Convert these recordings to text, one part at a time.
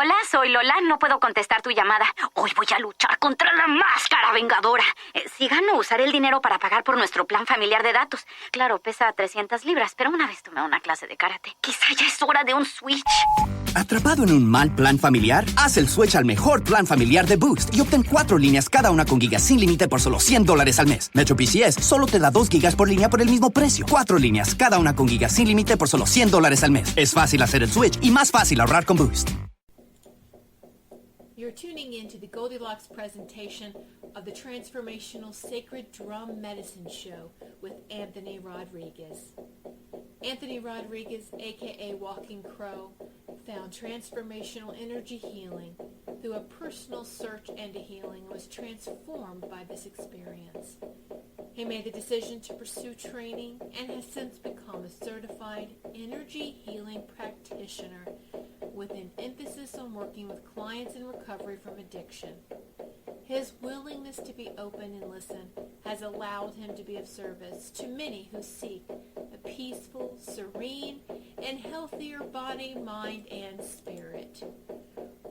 Hola, soy Lola. No puedo contestar tu llamada. Hoy voy a luchar contra la máscara vengadora. Si gano, usaré el dinero para pagar por nuestro plan familiar de datos. Claro, pesa 300 libras, pero una vez tomé una clase de karate. Quizá ya es hora de un switch. ¿Atrapado en un mal plan familiar? Haz el switch al mejor plan familiar de Boost y obtén 4 líneas cada una con gigas sin límite por solo $100 al mes. Metro PCS solo te da 2 gigas por línea por el mismo precio. 4 líneas cada una con gigas sin límite por solo $100 al mes. Es fácil hacer el switch y más fácil ahorrar con Boost. You're tuning in to the Goldilocks presentation of the Transformational Sacred Drum Medicine Show with Anthony Rodriguez. Anthony Rodriguez, aka Walking Crow, found transformational energy healing through a personal search into healing and was transformed by this experience. He made the decision to pursue training and has since become a certified energy healing practitioner with an emphasis on working with clients in recovery from addiction. His willingness to be open and listen has allowed him to be of service to many who seek a peaceful, serene, and healthier body, mind, and spirit.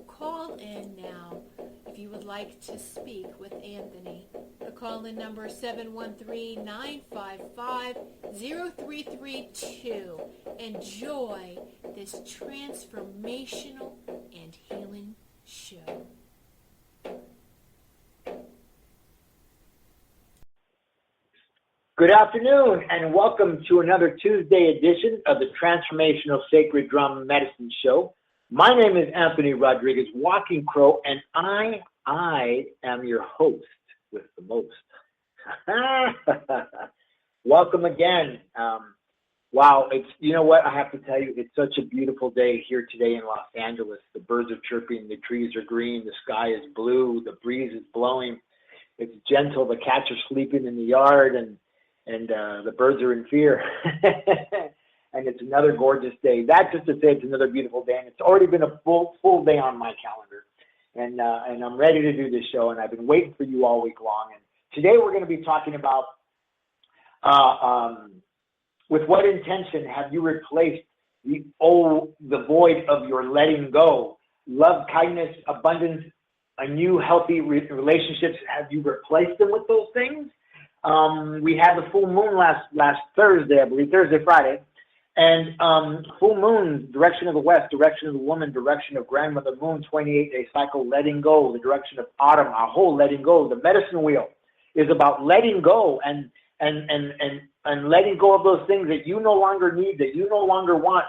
Call in now if you would like to speak with Anthony. The call-in number is 713-955-0332. Enjoy this transformational and healing show. Good afternoon, and welcome to another Tuesday edition of the Transformational Sacred Drum Medicine Show. My name is Anthony Rodriguez, Walking Crow, and I am your host with the most. Welcome again. Wow, you know what, I have to tell you, it's such a beautiful day here today in Los Angeles. The birds are chirping, the trees are green, the sky is blue, the breeze is blowing. It's gentle, the cats are sleeping in the yard, and the birds are in fear. And it's another gorgeous day. That's just to say it's another beautiful day, and it's already been a full day on my calendar. And I'm ready to do this show, and I've been waiting for you all week long. And today we're going to be talking about with what intention have you replaced the void of your letting go? Love, kindness, abundance, a new healthy relationships, have you replaced them with those things? We had the full moon last Thursday, I believe, Friday. And full moon, direction of the west, direction of the woman, direction of grandmother moon, 28-day cycle, letting go, the direction of autumn, our whole letting go. The medicine wheel is about letting go and letting go of those things that you no longer need, that you no longer want,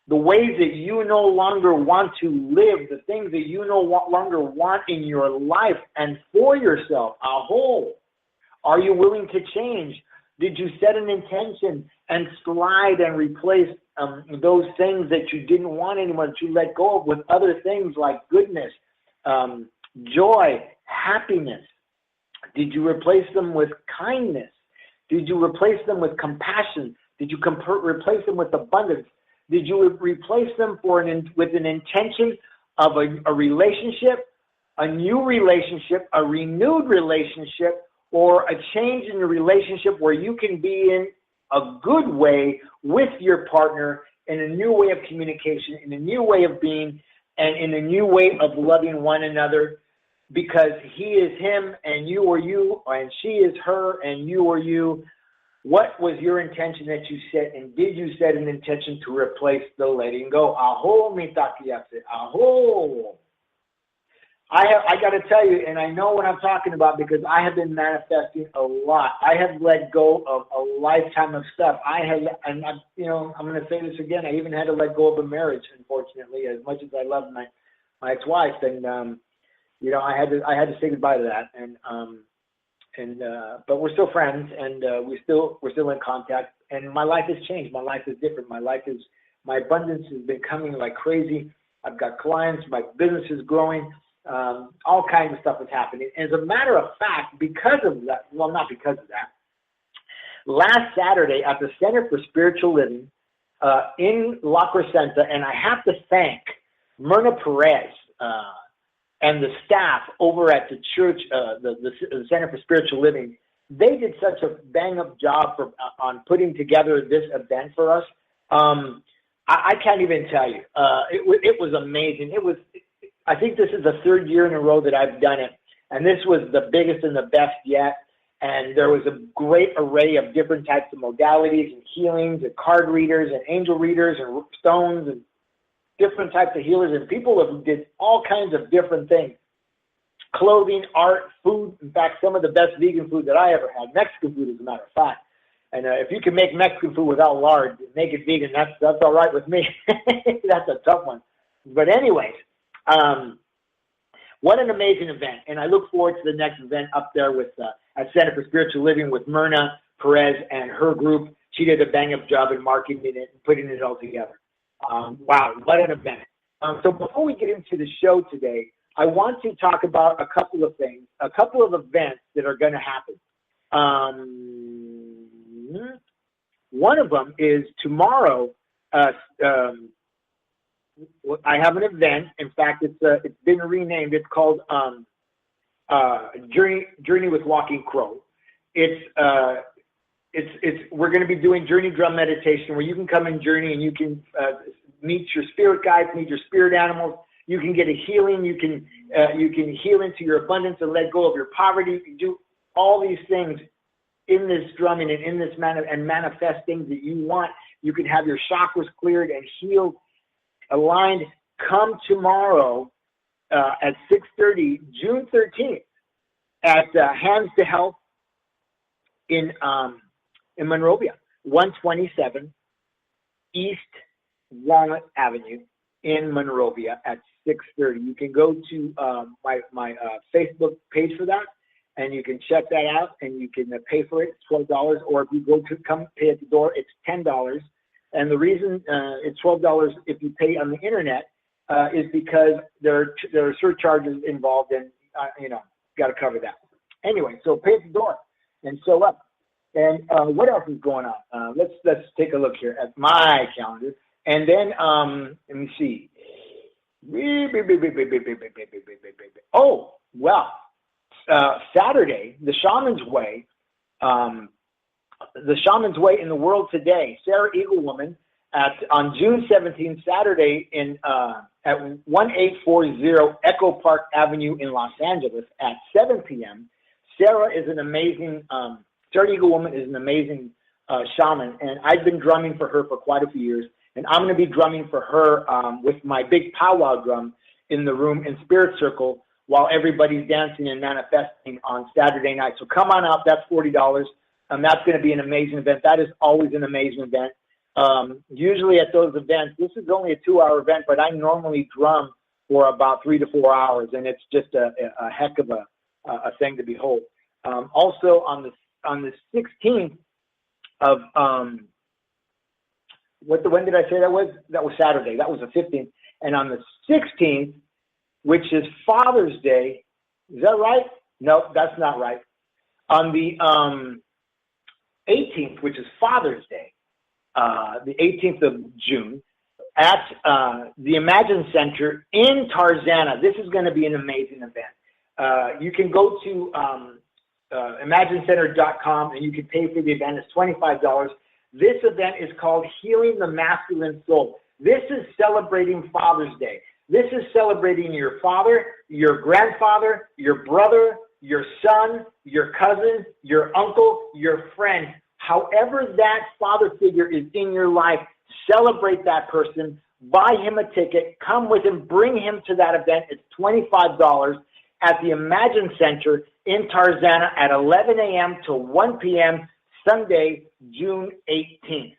the ways that you no longer want to live, the things that you no longer want in your life and for yourself, a whole. Are you willing to change? Did you set an intention and slide and replace those things that you didn't want anymore, that you let go of, with other things like goodness, joy, happiness? Did you replace them with kindness? Did you replace them with compassion? Did you replace them with abundance? Did you replace them with an intention of a relationship, a new relationship, a renewed relationship, or a change in the relationship where you can be in a good way with your partner, in a new way of communication, in a new way of being, and in a new way of loving one another, because he is him and you are you, and she is her and you are you. What was your intention that you set, and did you set an intention to replace the letting go? Aho mitakiase, aho. I got to tell you, and I know what I'm talking about because I have been manifesting a lot. I have let go of a lifetime of stuff. I'm going to say this again. I even had to let go of a marriage, unfortunately, as much as I love my ex-wife, and I had to say goodbye to that. But we're still friends, and we're still in contact. And my life has changed. My life is different. My abundance has been coming like crazy. I've got clients. My business is growing. All kinds of stuff is happening. As a matter of fact, because of that, well, not because of that, last Saturday at the Center for Spiritual Living in La Crescenta, and I have to thank Myrna Perez and the staff over at the church, the Center for Spiritual Living. They did such a bang-up job on putting together this event for us. I can't even tell you. It was amazing. I think this is the third year in a row that I've done it. And this was the biggest and the best yet. And there was a great array of different types of modalities and healings and card readers and angel readers and stones and different types of healers. And people who did all kinds of different things. Clothing, art, food. In fact, some of the best vegan food that I ever had. Mexican food, as a matter of fact. And if you can make Mexican food without lard, make it vegan, that's all right with me. That's a tough one. But anyways, what an amazing event. And I look forward to the next event up there with at Center for Spiritual Living with Myrna Perez and her group. She did a bang-up job in marketing it and putting it all together. Wow, what an event. So before we get into the show today, I want to talk about a couple of things, a couple of events that are going to happen. One of them is tomorrow. I have an event. In fact, it's been renamed. It's called Journey with Walking Crow. We're going to be doing journey drum meditation where you can come and journey and you can meet your spirit guides, meet your spirit animals. You can get a healing. You can heal into your abundance and let go of your poverty. You can do all these things in this drumming and in this and manifest things that you want. You can have your chakras cleared and healed, aligned. Come tomorrow at 6:30, June 13th, at Hands to Health in Monrovia, 127 East Walnut Avenue in Monrovia at 6:30. You can go to my Facebook page for that, and you can check that out, and you can pay for it. It's $12, or if you come pay at the door, it's $10. And the reason it's $12 if you pay on the internet is because there are surcharges involved, and got to cover that. Anyway, so pay at the door and show up. And what else is going on? Let's take a look here at my calendar, and then let me see. Oh well. Saturday, the Shaman's Way in the world today. Sarah Eaglewoman on June 17th, Saturday at 1840 Echo Park Avenue in Los Angeles at 7 p.m. Sarah Eaglewoman is an amazing shaman, and I've been drumming for her for quite a few years, and I'm going to be drumming for her with my big Pow-wow Drum in the room in Spirit Circle, while everybody's dancing and manifesting on Saturday night. So come on out. That's $40. That's going to be an amazing event. That is always an amazing event. Usually at those events, this is only a 2-hour event, but I normally drum for about 3 to 4 hours, and it's just a heck of a thing to behold. Also on the 16th of when did I say that was? That was Saturday. That was the 15th. And on the 16th, which is Father's Day. Is that right? No, that's not right. On the 18th, which is Father's Day, the 18th of June, at the Imagine Center in Tarzana. This is going to be an amazing event. You can go to imaginecenter.com and you can pay for the event. It's $25. This event is called Healing the Masculine Soul. This is celebrating Father's Day. This is celebrating your father, your grandfather, your brother, your son, your cousin, your uncle, your friend. However that father figure is in your life, celebrate that person, buy him a ticket, come with him, bring him to that event. It's $25 at the Imagine Center in Tarzana at 11 a.m. to 1 p.m. Sunday, June 18th.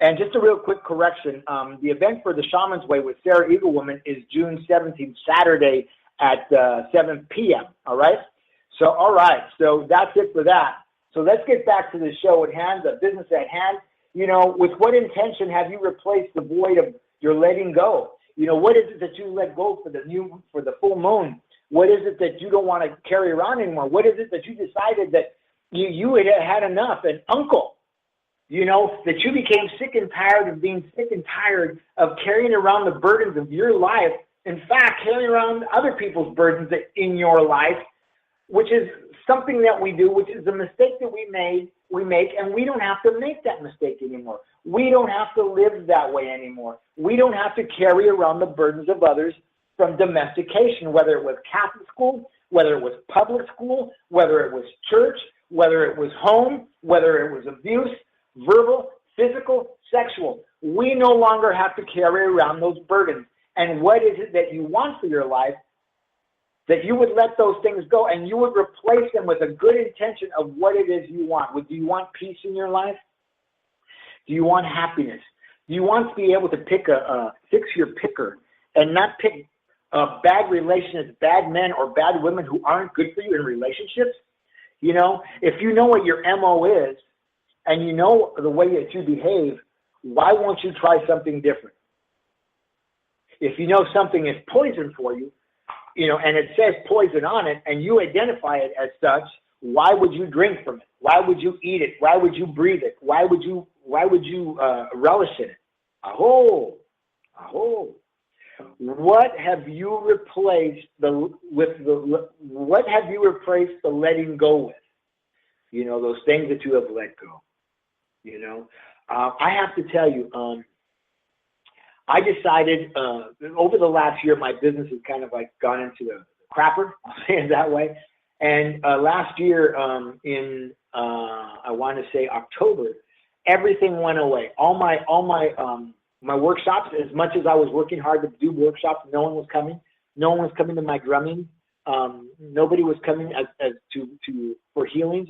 And just a real quick correction, the event for the Shaman's Way with Sarah Eaglewoman is June 17th, Saturday at 7 p.m., all right? So, all right, so that's it for that. So let's get back to the show at hand, the business at hand. With what intention have you replaced the void of your letting go? What is it that you let go for the full moon? What is it that you don't want to carry around anymore? What is it that you decided that you had enough? And uncle, that you became sick and tired of being sick and tired of carrying around the burdens of your life. In fact, carrying around other people's burdens in your life, which is something that we do, which is a mistake that we make, and we don't have to make that mistake anymore. We don't have to live that way anymore. We don't have to carry around the burdens of others from domestication, whether it was Catholic school, whether it was public school, whether it was church, whether it was home, whether it was abuse, verbal, physical, sexual. We no longer have to carry around those burdens. And what is it that you want for your life, that you would let those things go and you would replace them with a good intention of what it is you want? Do you want peace in your life? Do you want happiness? Do you want to be able to fix your picker and not pick bad relations, bad men or bad women who aren't good for you in relationships? You know, if you know what your MO is and you know the way that you behave, why won't you try something different? If you know something is poison for you, you know, and it says poison on it and you identify it as such, why would you drink from it? Why would you eat it? Why would you breathe it? Why would you relish in it? Aho. What have you replaced the letting go with? You know, those things that you have let go. You know, I have to tell you, I decided over the last year, my business has kind of like gone into the crapper, I'll say it that way. And last year I want to say October, everything went away. All my workshops, as much as I was working hard to do workshops, no one was coming. No one was coming to my drumming. Nobody was coming for healings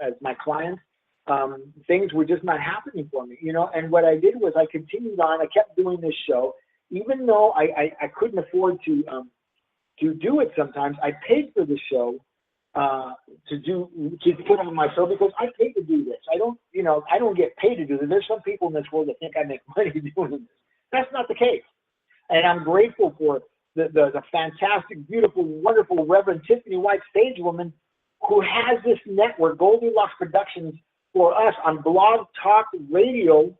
as my clients. Things were just not happening for me, you know. And what I did was I continued on. I kept doing this show, even though I couldn't afford to do it. Sometimes I paid for the show to put on my show because I paid to do this. I don't get paid to do this. There's some people in this world that think I make money doing this. That's not the case. And I'm grateful for the fantastic, beautiful, wonderful Reverend Tiffany White, stage woman, who has this network, Goldilocks Productions, for us on Blog Talk Radio,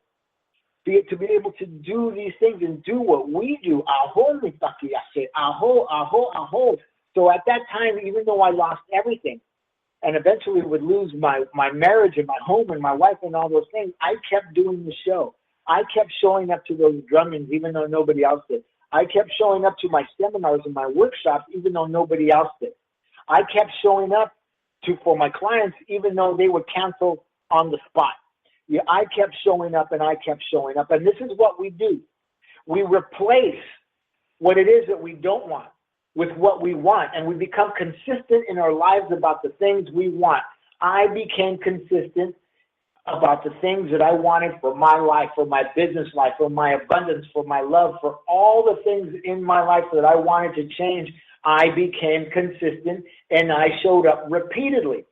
to be able to do these things and do what we do. Aho, mitaki, I say, aho, aho, aho. So at that time, even though I lost everything and eventually would lose my marriage and my home and my wife and all those things, I kept doing the show. I kept showing up to those drummings even though nobody else did. I kept showing up to my seminars and my workshops even though nobody else did. I kept showing up for my clients even though they would cancel on the spot. Yeah, I kept showing up and I kept showing up. And this is what we do. We replace what it is that we don't want with what we want, and we become consistent in our lives about the things we want. I became consistent about the things that I wanted for my life, for my business life, for my abundance, for my love, for all the things in my life that I wanted to change. I became consistent and I showed up repeatedly.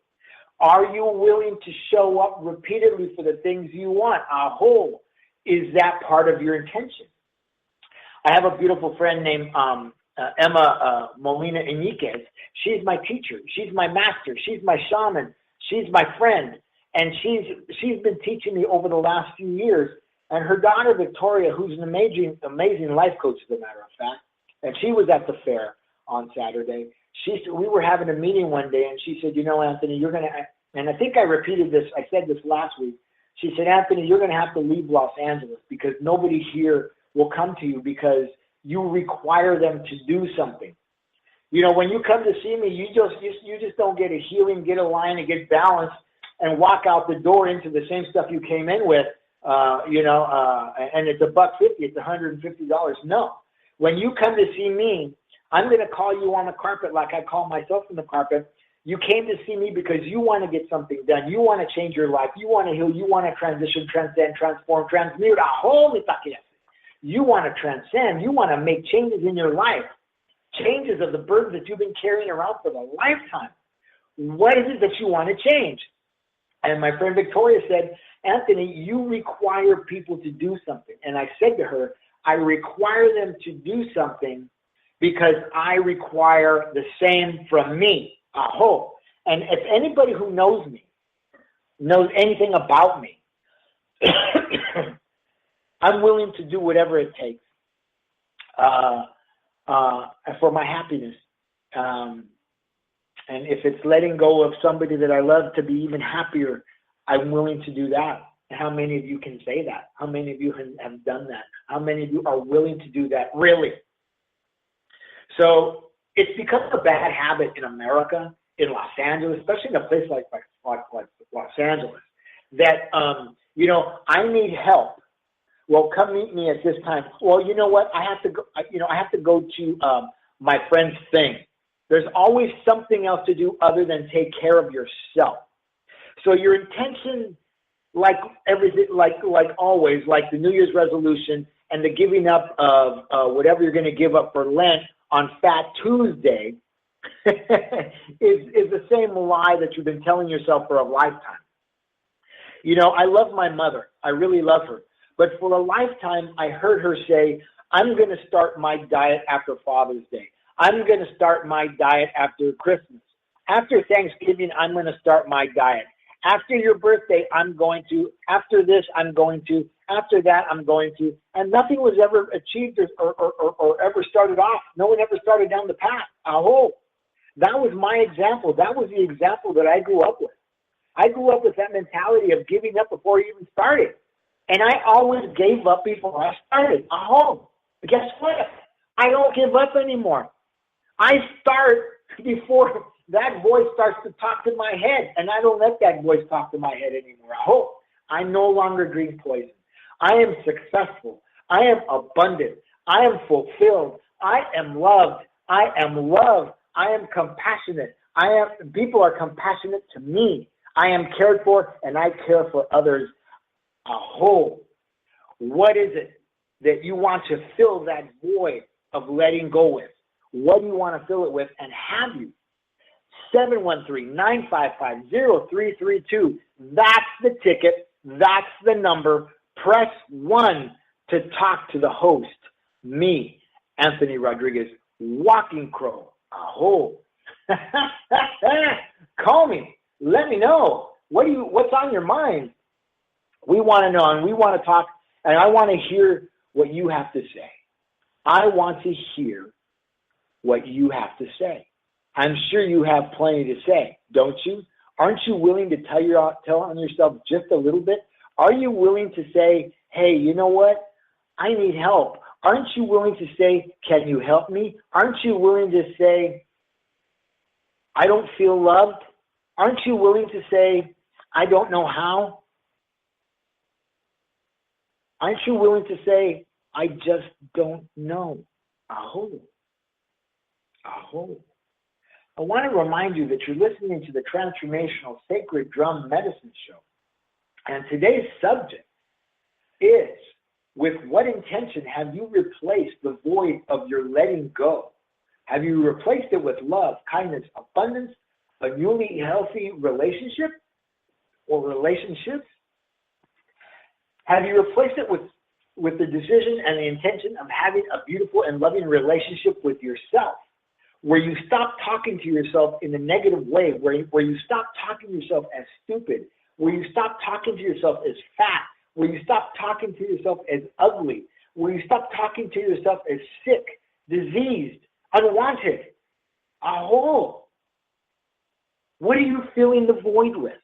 Are you willing to show up repeatedly for the things you want? Aho, is that part of your intention? I have a beautiful friend named Emma Molina Iniquez. She's my teacher. She's my master. She's my shaman. She's my friend. And she's been teaching me over the last few years. And her daughter, Victoria, who's an amazing life coach, as a matter of fact, and she was at the fair on Saturday. We were having a meeting one day, and she said, you know, Anthony, you're going to, and I think I repeated this, I said this last week. She said, Anthony, you're going to have to leave Los Angeles because nobody here will come to you because you require them to do something. You know, when you come to see me, you just don't get a healing, get a line, and get balance, and walk out the door into the same stuff you came in with, and it's $150, it's $150. No. When you come to see me, I'm going to call you on the carpet like I call myself on the carpet. You came to see me because you want to get something done. You want to change your life. You want to heal. You want to transition, transcend, transform, transmute. You want to transcend. You want to make changes in your life. Changes of the burdens that you've been carrying around for a lifetime. What is it that you want to change? And my friend Victoria said, Anthony, you require people to do something. And I said to her, I require them to do something because I require the same from me. Aho. And if anybody who knows me, knows anything about me, I'm willing to do whatever it takes for my happiness. And if it's letting go of somebody that I love to be even happier, I'm willing to do that. How many of you can say that? How many of you have done that? How many of you are willing to do that? Really? So it's become a bad habit in America, in Los Angeles, especially in a place like Los Angeles, that, I need help. Well, come meet me at this time. Well, you know what? I have to go, I have to go to my friend's thing. There's always something else to do other than take care of yourself. So your intention, like everything, like always, like the New Year's resolution and the giving up of whatever you're going to give up for Lent on Fat Tuesday is the same lie that you've been telling yourself for a lifetime. I love my mother. I really love her. But for a lifetime, I heard her say, I'm going to start my diet after Father's Day. I'm going to start my diet after Christmas. After Thanksgiving, I'm going to start my diet. After your birthday, I'm going to. After this, I'm going to. After that, I'm going to. And nothing was ever achieved or ever started off. No one ever started down the path. That was my example. That was the example that I grew up with. I grew up with that mentality of giving up before you even started. And I always gave up before I started. But guess what? I don't give up anymore. I start before that voice starts to talk to my head, and I don't let that voice talk to my head anymore. I no longer drink poison. I am successful. I am abundant. I am fulfilled. I am loved. I am loved. I am compassionate. People are compassionate to me. I am cared for, and I care for others. What is it that you want to fill that void of letting go with? What do you want to fill it with, and have you? 713-955-0332. That's the ticket. That's the number. Press 1 to talk to the host, me, Anthony Rodriguez, Walking Crow. Call me. Let me know. What's on your mind? We want to know, and we want to talk, and I want to hear what you have to say. I want to hear what you have to say. I'm sure you have plenty to say, don't you? Aren't you willing to tell on yourself just a little bit? Are you willing to say, hey, you know what? I need help. Aren't you willing to say, can you help me? Aren't you willing to say, I don't feel loved? Aren't you willing to say, I don't know how? Aren't you willing to say, I just don't know? I want to remind you that you're listening to the Transformational Sacred Drum Medicine Show. And today's subject is, with what intention have you replaced the void of your letting go? Have you replaced it with love, kindness, abundance, a newly healthy relationship or relationships? Have you replaced it with the decision and the intention of having a beautiful and loving relationship with yourself, where you stop talking to yourself in a negative way, where you stop talking to yourself as stupid, where you stop talking to yourself as fat, where you stop talking to yourself as ugly, where you stop talking to yourself as sick, diseased, unwanted? What are you filling the void with?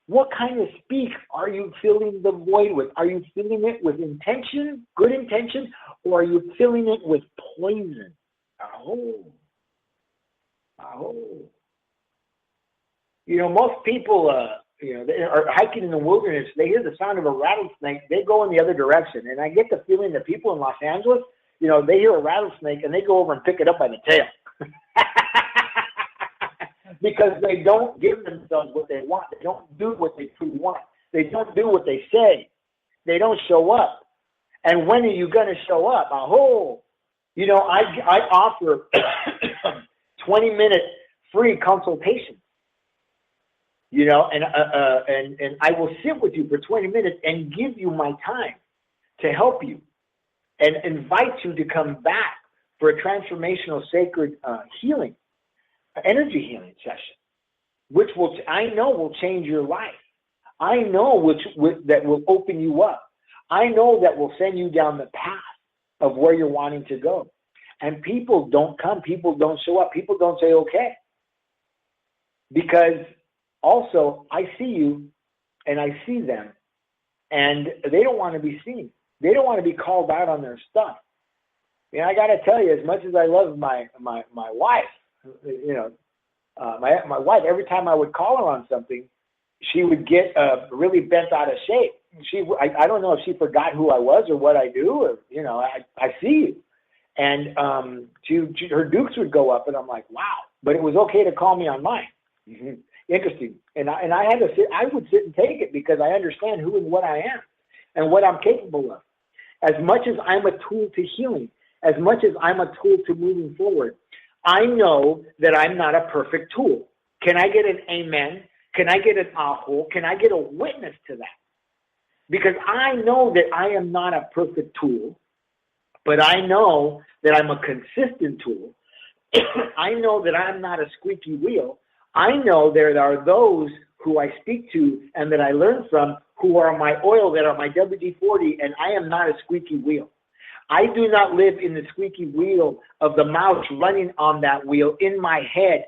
What kind of speak are you filling the void with? Are you filling it with intention, good intention, or are you filling it with poison? Most people, they are hiking in the wilderness. They hear the sound of a rattlesnake. They go in the other direction. And I get the feeling that people in Los Angeles, they hear a rattlesnake and they go over and pick it up by the tail. Because they don't give themselves what they want. They don't do what they truly want. They don't do what they say. They don't show up. And when are you going to show up? I offer 20-minute free consultation. And I will sit with you for 20 minutes and give you my time to help you and invite you to come back for a transformational sacred healing, energy healing session, which I know will change your life. I know that will open you up. I know that will send you down the path of where you're wanting to go. And people don't come. People don't show up. People don't say okay. Because also, I see you and I see them, and they don't want to be seen. They don't want to be called out on their stuff. I got to tell you, as much as I love my wife, my wife, every time I would call her on something, she would get really bent out of shape. I don't know if she forgot who I was or what I do, or, I see you. And her dukes would go up, and I'm like, wow. But it was okay to call me on mine. Mm-hmm. Interesting. And I had to sit. I would sit and take it because I understand who and what I am and what I'm capable of. As much as I'm a tool to healing, as much as I'm a tool to moving forward, I know that I'm not a perfect tool. Can I get an amen? Can I get an aho? Can I get a witness to that? Because I know that I am not a perfect tool, but I know that I'm a consistent tool. I know that I'm not a squeaky wheel. I know there are those who I speak to and that I learn from who are my oil, that are my WD-40, and I am not a squeaky wheel. I do not live in the squeaky wheel of the mouse running on that wheel in my head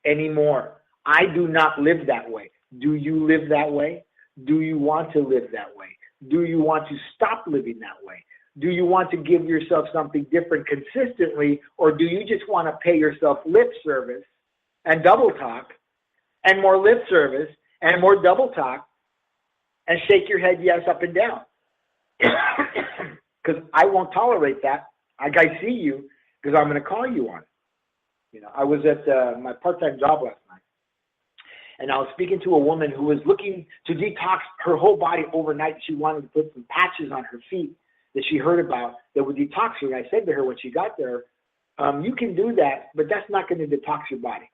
anymore. I do not live that way. Do you live that way? Do you want to live that way? Do you want to stop living that way? Do you want to give yourself something different consistently, or do you just want to pay yourself lip service and double talk and more lip service and more double talk and shake your head yes up and down? Because I won't tolerate that. I see you because I'm going to call you on it. I was at my part-time job last night, and I was speaking to a woman who was looking to detox her whole body overnight. She wanted to put some patches on her feet that she heard about that would detox her. And I said to her when she got there, you can do that, but that's not going to detox your body.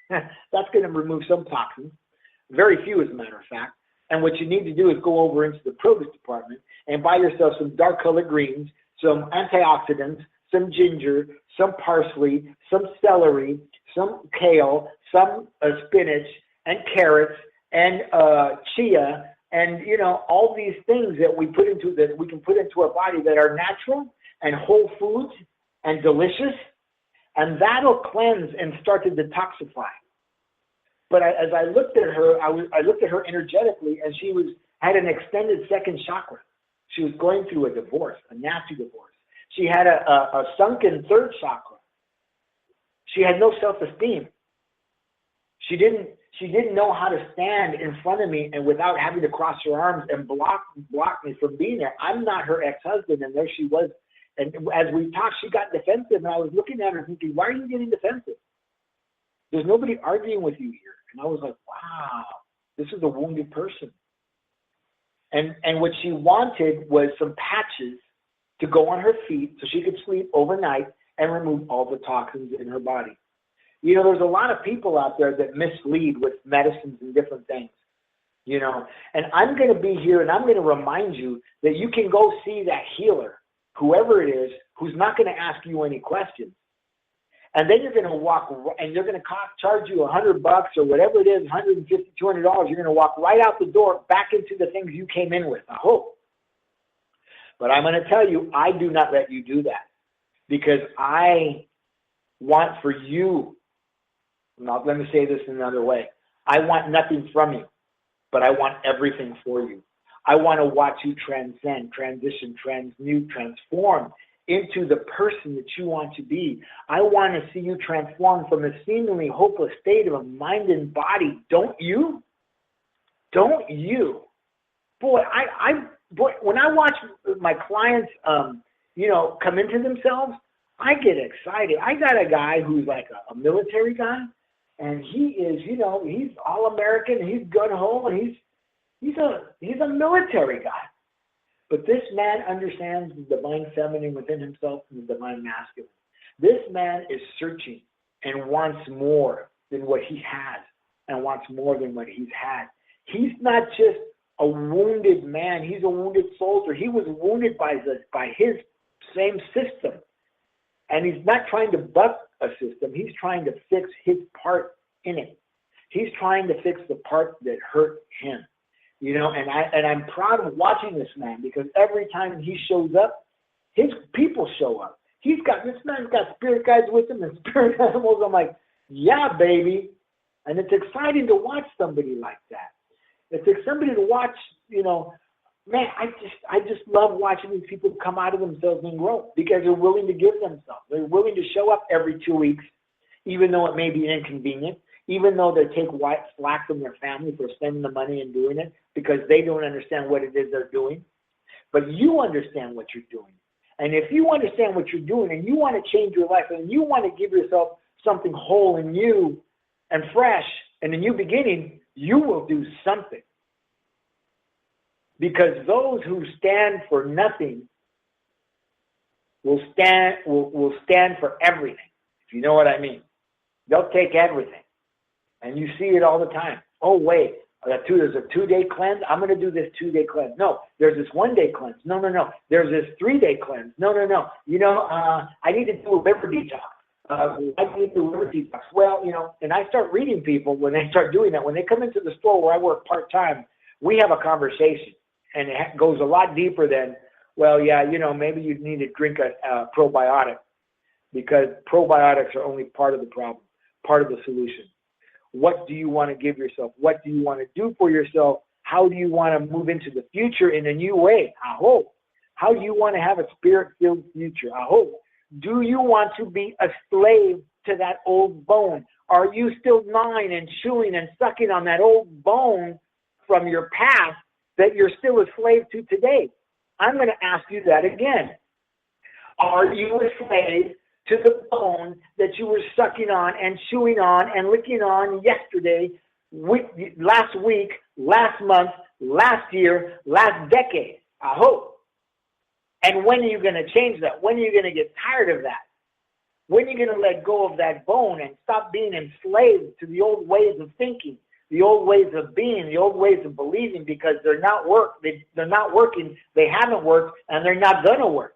That's going to remove some toxins, very few as a matter of fact. And what you need to do is go over into the produce department and buy yourself some dark colored greens, some antioxidants, some ginger, some parsley, some celery, some kale, some spinach and carrots and chia, and all these things that we can put into our body that are natural and whole foods and delicious, and that'll cleanse and start to detoxify. But as I looked at her, I looked at her energetically, and she had an extended second chakra. She was going through a divorce, a nasty divorce. She had a sunken third chakra. She had no self-esteem. She didn't know how to stand in front of me and without having to cross her arms and block me from being there. I'm not her ex-husband, and there she was. And as we talked, she got defensive, and I was looking at her thinking, why are you getting defensive? There's nobody arguing with you here. And I was like, wow, this is a wounded person. And what she wanted was some patches to go on her feet so she could sleep overnight and remove all the toxins in her body. There's a lot of people out there that mislead with medicines and different things, and I'm going to be here and I'm going to remind you that you can go see that healer, whoever it is, who's not going to ask you any questions. And then you're going to walk, and they're going to charge you $100 or whatever it is, $150, $200. You're going to walk right out the door back into the things you came in with, I hope. But I'm going to tell you, I do not let you do that, because I want for you, now let me say this in another way, I want nothing from you, but I want everything for you. I want to watch you transcend, transition, transmute, transform into the person that you want to be. I want to see you transform from a seemingly hopeless state of mind and body. Don't you? Don't you? Boy, when I watch my clients, come into themselves, I get excited. I got a guy who's like a military guy, and he is, he's all American. He's gun-ho, and he's a military guy. But this man understands the divine feminine within himself and the divine masculine. This man is searching and wants more than what he has and wants more than what he's had. He's not just a wounded man. He's a wounded soldier. He was wounded by his same system. And he's not trying to buck a system. He's trying to fix his part in it. He's trying to fix the part that hurt him. And I'm proud of watching this man, because every time he shows up, his people show up. This man's got spirit guides with him and spirit animals. I'm like, yeah, baby. And it's exciting to watch somebody like that. It's like somebody to watch, man, I just love watching these people come out of themselves and grow because they're willing to give themselves. They're willing to show up every 2 weeks, even though it may be inconvenient, even though they take slack from their family for spending the money and doing it because they don't understand what it is they're doing. But you understand what you're doing. And if you understand what you're doing and you want to change your life and you want to give yourself something whole and new and fresh and a new beginning, you will do something. Because those who stand for nothing will stand for everything, if you know what I mean. They'll take everything. And you see it all the time. Oh, wait, there's a 2-day cleanse. I'm going to do this 2-day cleanse. No, there's this 1-day cleanse. No. There's this 3-day cleanse. No. You know, I need to do a liver detox. I need to do a liver detox. Well, you know, and I start reading people when they start doing that. When they come into the store where I work part-time, we have a conversation. And it goes a lot deeper than, well, yeah, you know, maybe you need to drink a probiotic because probiotics are only part of the problem, part of the solution. What do you want to give yourself? What do you want to do for yourself? How do you want to move into the future in a new way? I hope. How do you want to have a spirit-filled future? I hope. Do you want to be a slave to that old bone? Are you still gnawing and chewing and sucking on that old bone from your past that you're still a slave to today? I'm going to ask you that again. Are you a slave to the bone that you were sucking on and chewing on and licking on yesterday, last week, last month, last year, last decade? I hope. And when are you going to change that? When are you going to get tired of that? When are you going to let go of that bone and stop being enslaved to the old ways of thinking, the old ways of being, the old ways of believing, because they're not working, they haven't worked, and they're not going to work.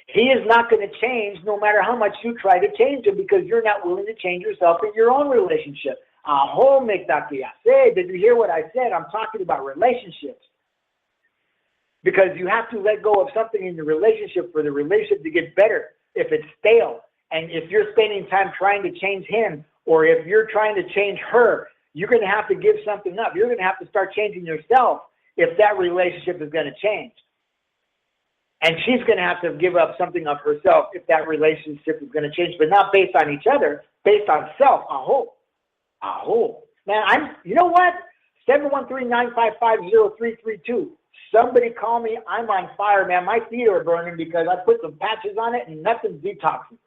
He is not going to change no matter how much you try to change him because you're not willing to change yourself in your own relationship. Did you hear what I said? I'm talking about relationships. Because you have to let go of something in the relationship for the relationship to get better if it's stale. And if you're spending time trying to change him, or if you're trying to change her, you're going to have to give something up. You're going to have to start changing yourself if that relationship is going to change. And she's going to have to give up something of herself if that relationship is going to change, but not based on each other, based on self. I hope. Man, you know what? 713-955-0332. Somebody call me. I'm on fire, man. My feet are burning because I put some patches on it and nothing's detoxing.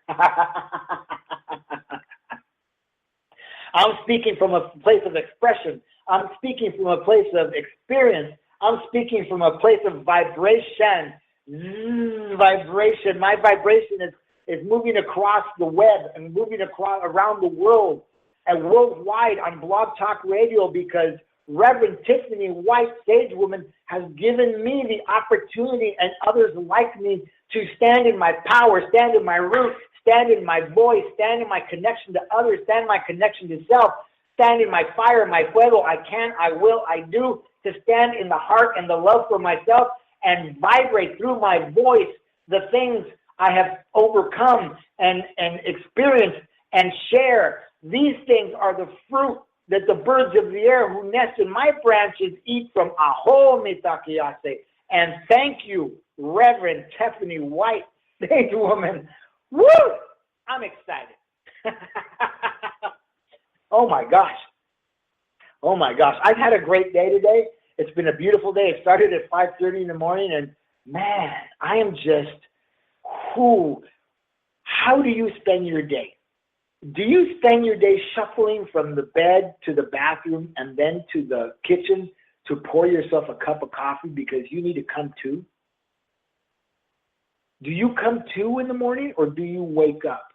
I'm speaking from a place of expression. I'm speaking from a place of experience. I'm speaking from a place of vibration. Vibration. My vibration is moving across the web and moving around the world and worldwide on Blog Talk Radio because Reverend Tiffany White, Sage Woman, has given me the opportunity and others like me to stand in my power, stand in my root, stand in my voice, stand in my connection to others, stand in my connection to self, stand in my fire, my fuego. I can, I will, I do, to stand in the heart and the love for myself and vibrate through my voice the things I have overcome and experienced and share. These things are the fruit that the birds of the air who nest in my branches eat from. Aho mitakiyase. And thank you, Reverend Tiffany White, Sage Woman. Woo! I'm excited. Oh my gosh. I've had a great day today. It's been a beautiful day. It started at 5:30 in the morning, and man, I am just, how do you spend your day? Do you spend your day shuffling from the bed to the bathroom and then to the kitchen to pour yourself a cup of coffee because you need to come to? Do you come to in the morning or do you wake up?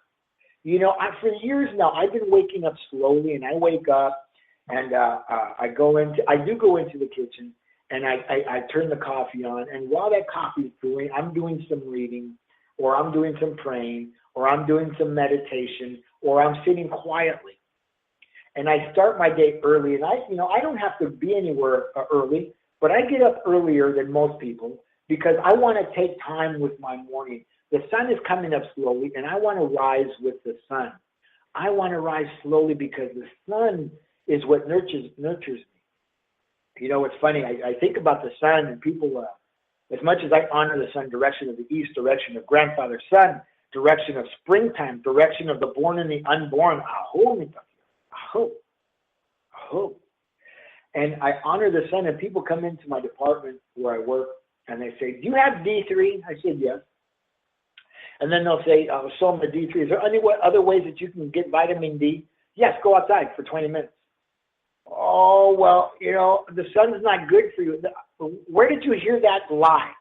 You know, for years now, I've been waking up slowly, and I wake up and I do go into the kitchen and I turn the coffee on. And while that coffee is brewing, I'm doing some reading, or I'm doing some praying, or I'm doing some meditation, or I'm sitting quietly. And I start my day early, and I don't have to be anywhere early, but I get up earlier than most people because I want to take time with my morning. The sun is coming up slowly, and I want to rise with the sun. I want to rise slowly because the sun is what nurtures me. You know, it's funny. I think about the sun, and people, as much as I honor the sun, direction of the east, direction of grandfather sun, direction of springtime, direction of the born and the unborn, aho. And I honor the sun, and people come into my department where I work, and they say, do you have D3? I said, yes. And then they'll say, show them the D3. Is there any other ways that you can get vitamin D? Yes, go outside for 20 minutes. Oh, well, you know, the sun's not good for you. Where did you hear that lie?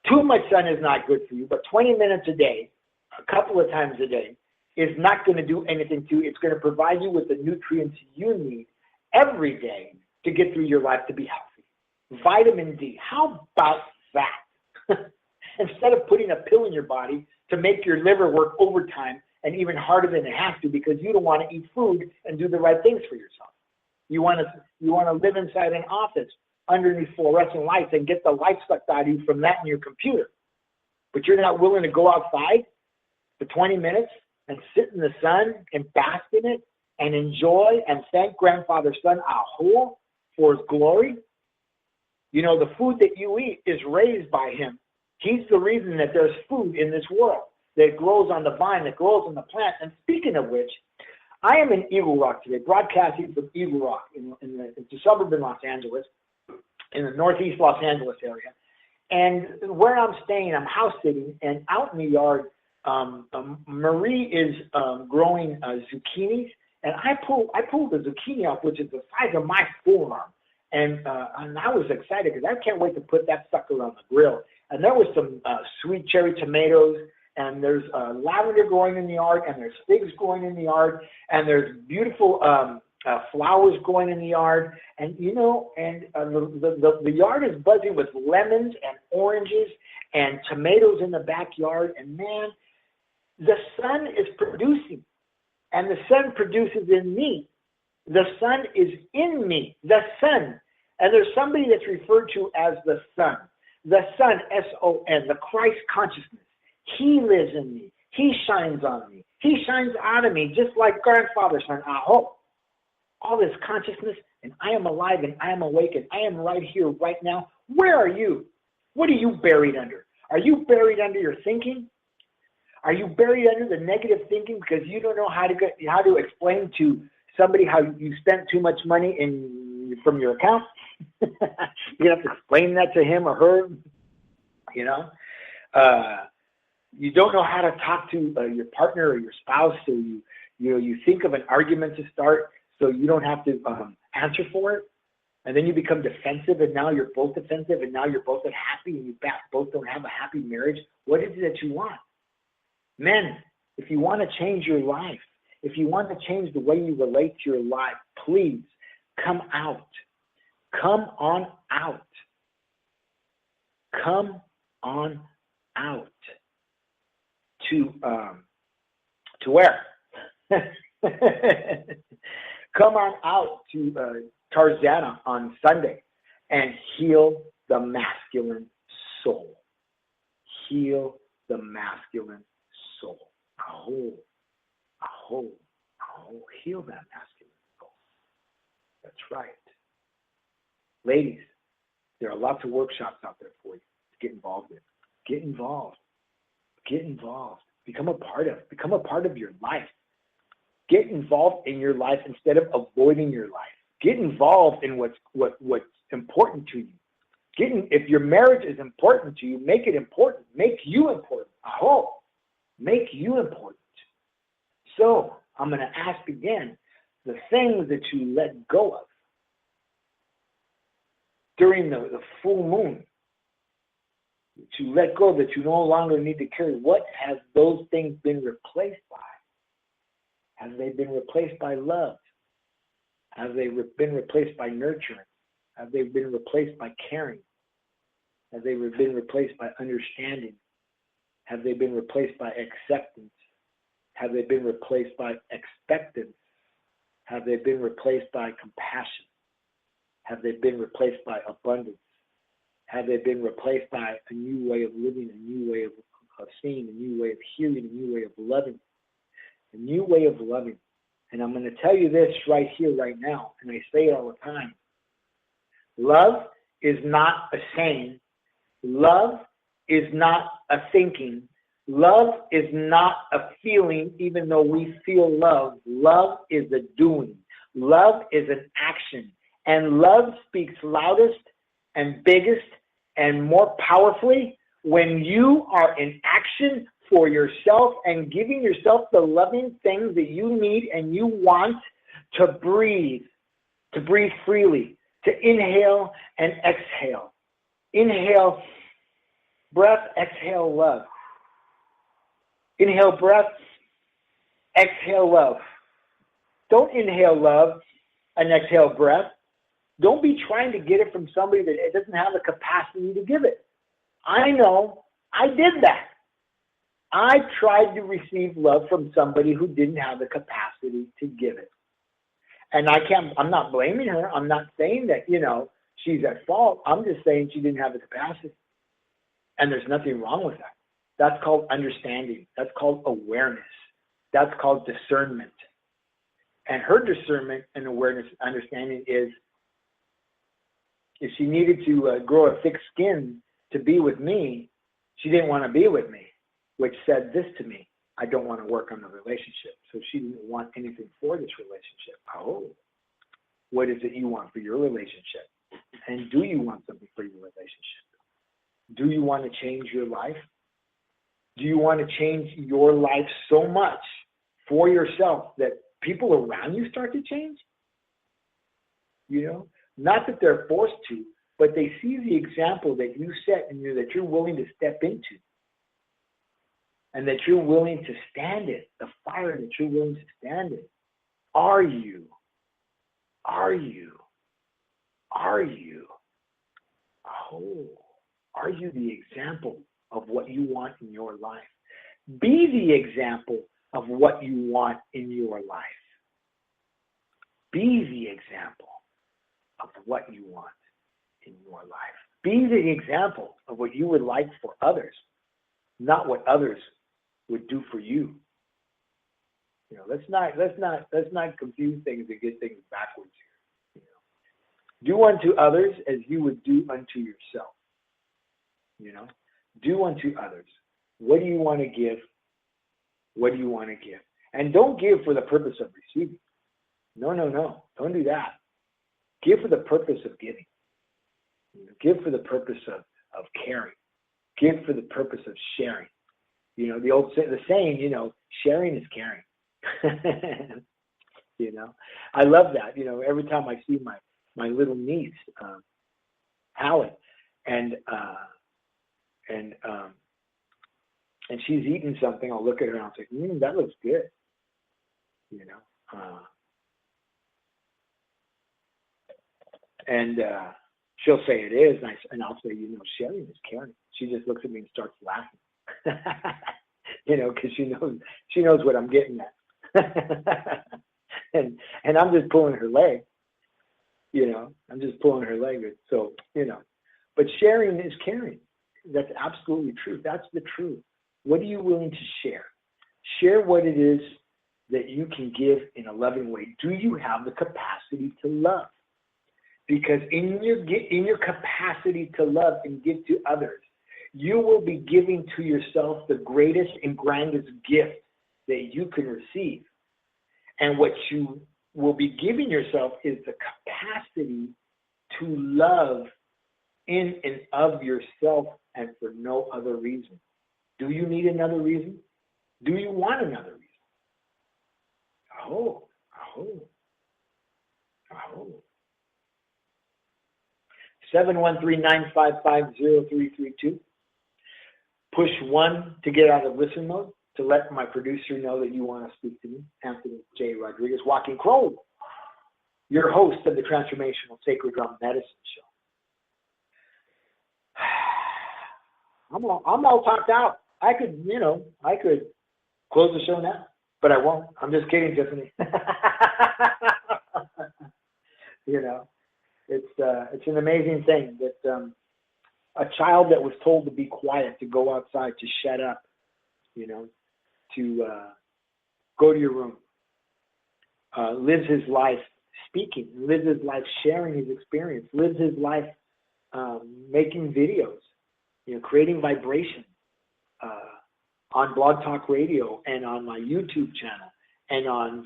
Too much sun is not good for you, but 20 minutes a day, a couple of times a day, is not going to do anything to you. It's going to provide you with the nutrients you need every day to get through your life to be healthy. Vitamin D, how about that? Instead of putting a pill in your body to make your liver work overtime and even harder than it has to because you don't want to eat food and do the right things for yourself. You want to live inside an office underneath fluorescent lights and get the light sucked out of you from that in your computer. But you're not willing to go outside for 20 minutes and sit in the sun and bask in it and enjoy and thank Grandfather Sun Aho for his glory. You know, the food that you eat is raised by him. He's the reason that there's food in this world, that grows on the vine, that grows on the plant. And speaking of which, I am in Eagle Rock today, broadcasting from Eagle Rock in the suburb in Los Angeles, in the northeast Los Angeles area. And where I'm staying, I'm house sitting, and out in the yard, Marie is growing zucchinis. And I pulled the zucchini off, which is the size of my forearm. And I was excited because I can't wait to put that sucker on the grill. And there was some sweet cherry tomatoes, and there's lavender growing in the yard, and there's figs growing in the yard, and there's beautiful flowers growing in the yard. And, you know, and the yard is buzzing with lemons and oranges and tomatoes in the backyard. And, man, the sun is producing, and the sun produces in me. The sun is in me, the sun. And there's somebody that's referred to as the sun. The sun, S-O-N, the Christ consciousness. He lives in me. He shines on me. He shines out of me, just like Grandfather Sun Aho. All this consciousness, and I am alive, and I am awake, and I am right here, right now. Where are you? What are you buried under? Are you buried under your thinking? Are you buried under the negative thinking because you don't know how to explain to somebody how you spent too much money from your account? You have to explain that to him or her. You know, you don't know how to talk to your partner or your spouse, so you think of an argument to start, so you don't have to answer for it, and then you become defensive, and now you're both defensive, and now you're both unhappy, and you both don't have a happy marriage. What is it that you want? Men, if you want to change your life, if you want to change the way you relate to your life, please come out. Come on out. Come on out. To where? Come on out to Tarzana on Sunday and heal the masculine soul. Heal the masculine soul. Aho, aho, aho. Heal that masculine soul. That's right. Ladies, there are lots of workshops out there for you to get involved in. Get involved. Get involved. Become a part of your life. Get involved in your life instead of avoiding your life. Get involved in what's important to you. If your marriage is important to you, make it important. Make you important. Aho. Make you important. So I'm going to ask again, the things that you let go of during the full moon, that you let go, that you no longer need to carry, what has those things been replaced by? Have they been replaced by love? Have they been replaced by nurturing? Have they been replaced by caring? Have they been replaced by understanding? Have they been replaced by acceptance? Have they been replaced by expectance? Have they been replaced by compassion? Have they been replaced by abundance? Have they been replaced by a new way of living, a new way of seeing, a new way of hearing, a new way of loving? A new way of loving. And I'm going to tell you this right here, right now, and I say it all the time. Love is not a saying. Love is not a thinking. Love is not a feeling, even though we feel love. Love is a doing. Love is an action. And love speaks loudest and biggest and more powerfully when you are in action for yourself and giving yourself the loving things that you need and you want to breathe freely, to inhale and exhale. Inhale breath, exhale love. Inhale breath, exhale love. Don't inhale love and exhale breath. Don't be trying to get it from somebody that doesn't have the capacity to give it. I know, I did that. I tried to receive love from somebody who didn't have the capacity to give it. And I'm not blaming her. I'm not saying that, she's at fault. I'm just saying she didn't have the capacity. And there's nothing wrong with that. That's called understanding. That's called awareness. That's called discernment. And her discernment and awareness, understanding is, if she needed to grow a thick skin to be with me, she didn't want to be with me, which said this to me: I don't want to work on the relationship. So she didn't want anything for this relationship. Oh, what is it you want for your relationship? And do you want something for your relationship? Do you want to change your life? Do you want to change your life so much for yourself that people around you start to change? Not that they're forced to, but they see the example that you set and that you're willing to step into. And that you're willing to stand it, the fire that you're willing to stand it. Are you the example of what you want in your life? Be the example of what you want in your life. Be the example of what you want in your life. Be the example of what you would like for others, not what others would do for you. Let's not confuse things and get things backwards here. Do unto others as you would do unto yourself. Do unto others. What do you want to give? What do you want to give? And don't give for the purpose of receiving. No. Don't do that. Give for the purpose of giving. Give for the purpose of caring. Give for the purpose of sharing. The saying, sharing is caring. I love that. Every time I see my little niece, Helen, and she's eating something, I'll look at her and I'll say, that looks good. And she'll say it is, and I'll say, sharing is caring. She just looks at me and starts laughing. Because she knows what I'm getting at. and I'm just pulling her leg. I'm just pulling her leg. So, but sharing is caring. That's absolutely true. That's the truth. What are you willing to share? Share what it is that you can give in a loving way. Do you have the capacity to love? Because in your capacity to love and give to others, you will be giving to yourself the greatest and grandest gift that you can receive. And what you will be giving yourself is the capacity to love in and of yourself and for no other reason. Do you need another reason? Do you want another reason? Oh. 713-955-0332. Push 1 to get out of listen mode, to let my producer know that you want to speak to me, Anthony J. Rodriguez, Walking Crow, your host of the Transformational Sacred Drum Medicine Show. I'm all talked out. I could close the show now, but I won't. I'm just kidding, Tiffany. It's an amazing thing that a child that was told to be quiet, to go outside, to shut up, to go to your room, lives his life speaking, lives his life sharing his experience, lives his life making videos, creating vibration on Blog Talk Radio and on my YouTube channel and on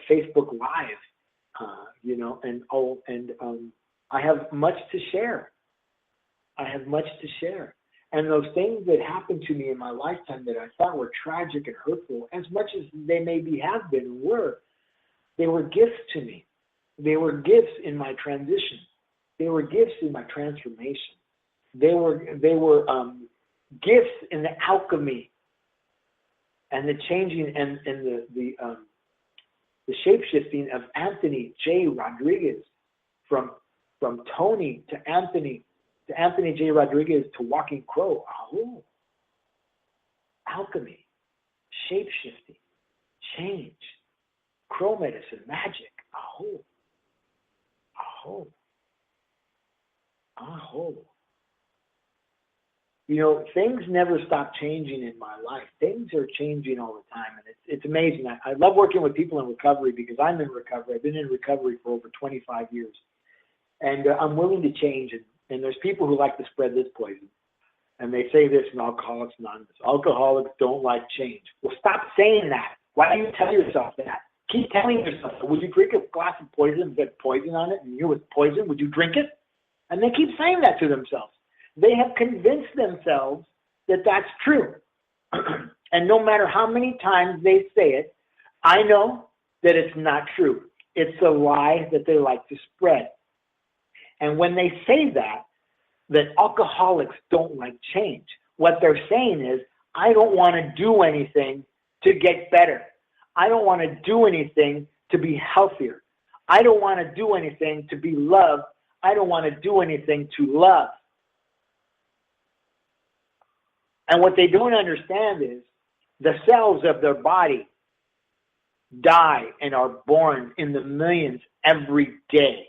Facebook Live, I have much to share. And those things that happened to me in my lifetime that I thought were tragic and hurtful, as much as they maybe have been and were, they were gifts to me. They were gifts in my transition. They were gifts in my transformation. They were gifts in the alchemy and the changing and the shape-shifting of Anthony J. Rodriguez from Tony to Anthony J. Rodriguez to Walking Crow. Oh, alchemy, shape-shifting, change, crow medicine, magic. Oh. Things never stop changing in my life. Things are changing all the time, and it's amazing. I love working with people in recovery because I'm in recovery. I've been in recovery for over 25 years, and I'm willing to change. And there's people who like to spread this poison, and they say this in Alcoholics Anonymous. Alcoholics don't like change. Well, stop saying that. Why do you tell yourself that? Keep telling yourself that. Would you drink a glass of poison and get poison on it and you're with poison? Would you drink it? And they keep saying that to themselves. They have convinced themselves that that's true. And no matter how many times they say it, I know that it's not true. It's a lie that they like to spread. And when they say that alcoholics don't like change, what they're saying is, I don't want to do anything to get better. I don't want to do anything to be healthier. I don't want to do anything to be loved. I don't want to do anything to love. And what they don't understand is the cells of their body die and are born in the millions every day.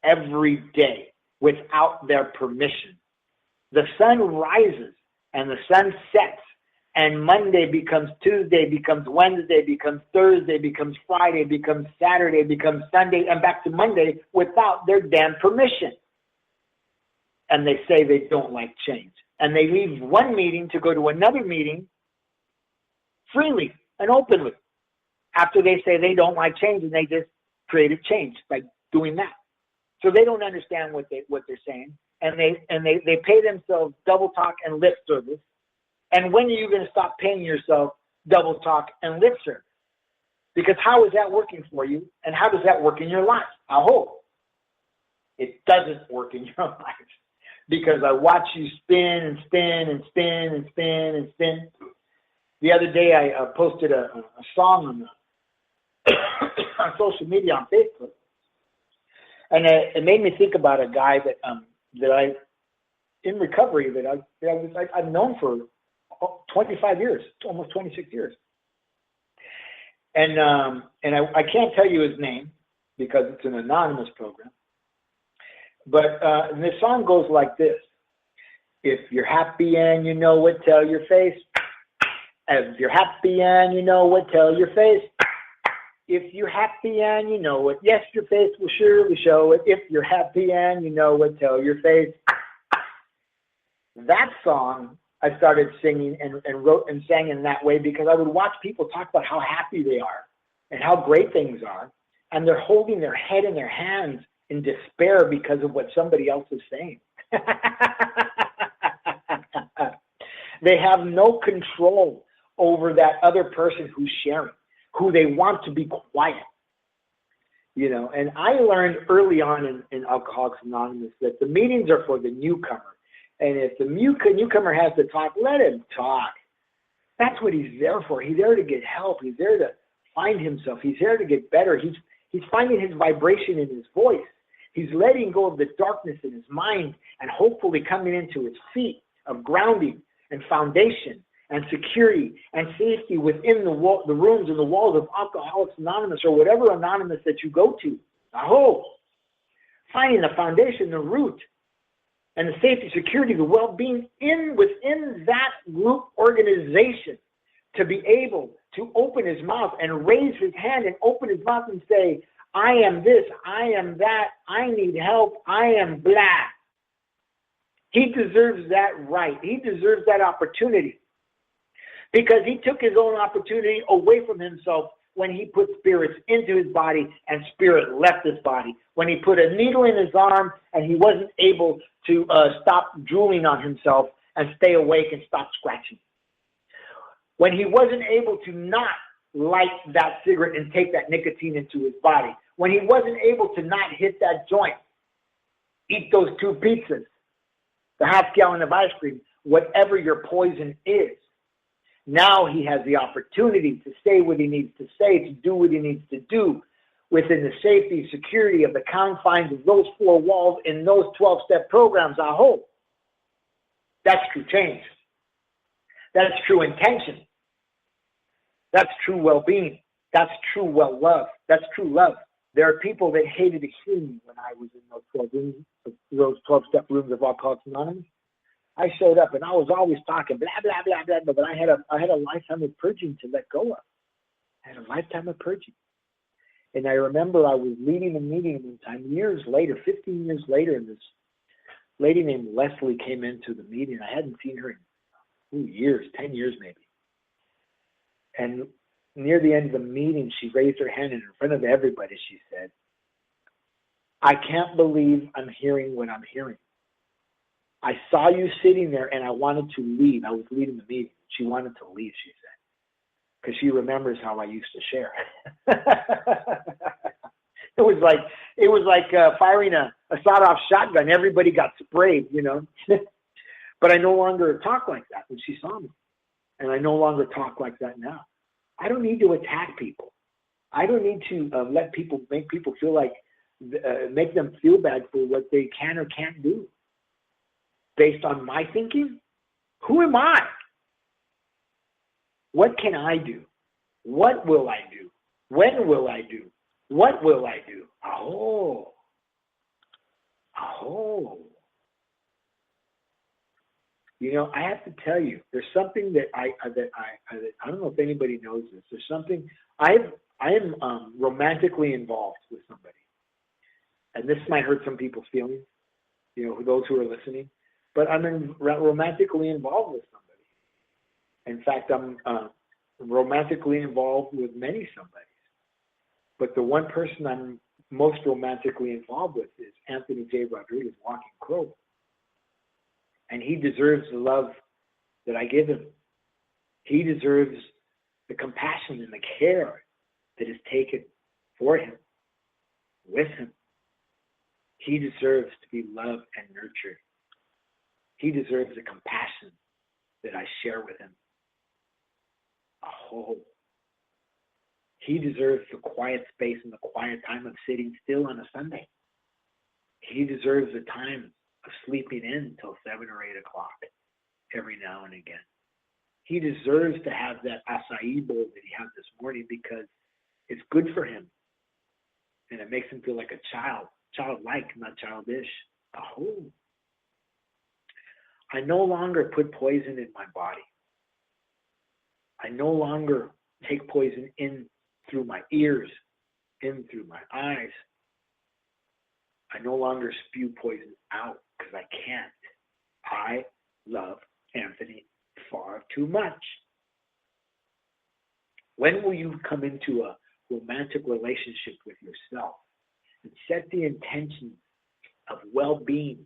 Every day, without their permission. The sun rises and the sun sets, and Monday becomes Tuesday, becomes Wednesday, becomes Thursday, becomes Friday, becomes Saturday, becomes Sunday, and back to Monday without their damn permission. And they say they don't like change. And they leave one meeting to go to another meeting freely and openly after they say they don't like change, and they just created change by doing that. So they don't understand what they're saying, and they pay themselves double talk and lip service. And when are you going to stop paying yourself double talk and lip service? Because how is that working for you, and how does that work in your life? I hope it doesn't work in your life, because I watch you spin and spin and spin and spin and spin. The other day I posted a song on social media on Facebook. And it made me think about a guy that I, in recovery, that I've known for 25 years, almost 26 years. And I can't tell you his name because it's an anonymous program. But this song goes like this. If you're happy and you know it, tell your face. If you're happy and you know it, tell your face. If you're happy and you know it, yes, your face will surely show it. If you're happy and you know it, tell your face. That song I started singing and wrote and sang in that way because I would watch people talk about how happy they are and how great things are, and they're holding their head in their hands in despair because of what somebody else is saying. They have no control over that other person who's sharing, who they want to be quiet. And I learned early on in Alcoholics Anonymous that the meetings are for the newcomer. And if the newcomer has to talk, let him talk. That's what he's there for. He's there to get help. He's there to find himself. He's there to get better. He's finding his vibration in his voice. He's letting go of the darkness in his mind and hopefully coming into his feet of grounding and foundation and security and safety within the rooms and the walls of Alcoholics Anonymous or whatever anonymous that you go to. I hope. Finding the foundation, the root, and the safety, security, the well-being within that group organization to be able to open his mouth and raise his hand and open his mouth and say, I am this, I am that, I need help, I am blah. He deserves that right. He deserves that opportunity. Because he took his own opportunity away from himself when he put spirits into his body and spirit left his body. When he put a needle in his arm and he wasn't able to stop drooling on himself and stay awake and stop scratching. When he wasn't able to not light that cigarette and take that nicotine into his body. When he wasn't able to not hit that joint, eat those 2 pizzas, the half gallon of ice cream, whatever your poison is. Now he has the opportunity to say what he needs to say, to do what he needs to do within the safety, security of the confines of those 4 walls in those 12-step programs. I hope. That's true change. That's true intention. That's true well-being. That's true well-love. That's true love. There are people that hated to hear me when I was in those 12-step rooms of Alcoholics Anonymous. I showed up and I was always talking blah, blah, blah, blah, but I had a lifetime of purging to let go of. I had a lifetime of purging. And I remember I was leading a meeting one time, years later, 15 years later, and this lady named Leslie came into the meeting. I hadn't seen her in years, 10 years maybe. And near the end of the meeting, she raised her hand and in front of everybody, she said, I can't believe I'm hearing what I'm hearing. I saw you sitting there and I wanted to leave. I was leading the meeting. She wanted to leave, she said, because she remembers how I used to share. It was like firing a sawed-off shotgun. Everybody got sprayed, you know. But I no longer talk like that when she saw me. And I no longer talk like that now. I don't need to attack people. I don't need to make people feel like, make them feel bad for what they can or can't do. Based on my thinking, who am I? What can I do? What will I do? When will I do? What will I do? Oh. You know, I have to tell you, there's something that I don't know if anybody knows this. There's something I am romantically involved with somebody, and this might hurt some people's feelings. You know, those who are listening. But I'm romantically involved with somebody. In fact, I'm romantically involved with many somebodies. But the one person I'm most romantically involved with is Anthony J. Rodriguez, Walking Crow. And he deserves the love that I give him. He deserves the compassion and the care that is taken for him, with him. He deserves to be loved and nurtured. He deserves the compassion that I share with him. Oh, he deserves the quiet space and the quiet time of sitting still on a Sunday. He deserves the time of sleeping in until 7 or 8 o'clock every now and again. He deserves to have that acai bowl that he had this morning because it's good for him. And it makes him feel like a child, childlike, not childish. Oh. I no longer put poison in my body. I no longer take poison in through my ears, in through my eyes. I no longer spew poison out because I can't. I love Anthony far too much. When will you come into a romantic relationship with yourself and set the intention of well-being,